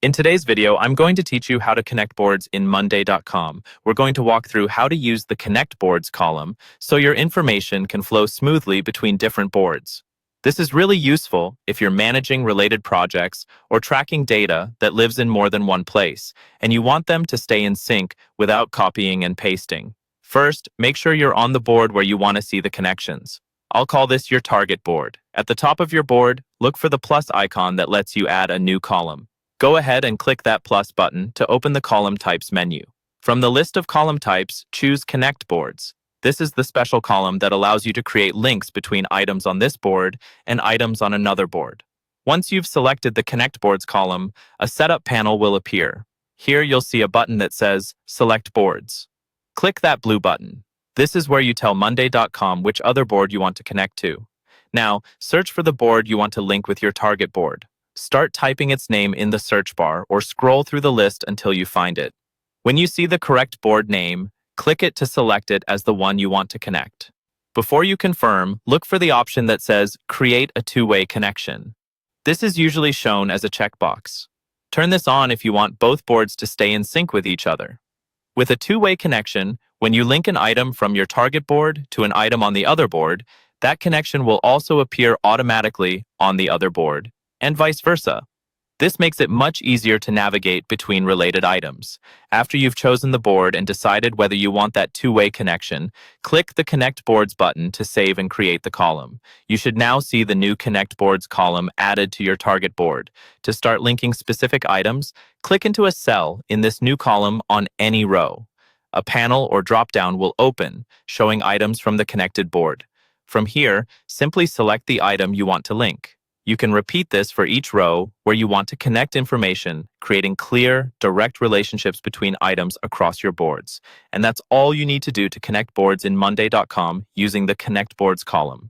In today's video, I'm going to teach you how to connect boards in Monday.com. We're going to walk through how to use the Connect Boards column so your information can flow smoothly between different boards. This is really useful if you're managing related projects or tracking data that lives in more than one place, and you want them to stay in sync without copying and pasting. First, make sure you're on the board where you want to see the connections. I'll call this your target board. At the top of your board, look for the plus icon that lets you add a new column. Go ahead and click that plus button to open the column types menu. From the list of column types, choose Connect Boards. This is the special column that allows you to create links between items on this board and items on another board. Once you've selected the Connect Boards column, a setup panel will appear. Here you'll see a button that says Select Boards. Click that blue button. This is where you tell Monday.com which other board you want to connect to. Now, search for the board you want to link with your target board. Start typing its name in the search bar or scroll through the list until you find it. When you see the correct board name, click it to select it as the one you want to connect. Before you confirm, look for the option that says Create a two-way connection. This is usually shown as a checkbox. Turn this on if you want both boards to stay in sync with each other. With a two-way connection, when you link an item from your target board to an item on the other board, that connection will also appear automatically on the other board, and vice versa. This makes it much easier to navigate between related items. After you've chosen the board and decided whether you want that two-way connection, click the Connect Boards button to save and create the column. You should now see the new Connect Boards column added to your target board. To start linking specific items, click into a cell in this new column on any row. A panel or drop-down will open, showing items from the connected board. From here, simply select the item you want to link. You can repeat this for each row where you want to connect information, creating clear, direct relationships between items across your boards. And that's all you need to do to connect boards in Monday.com using the Connect Boards column.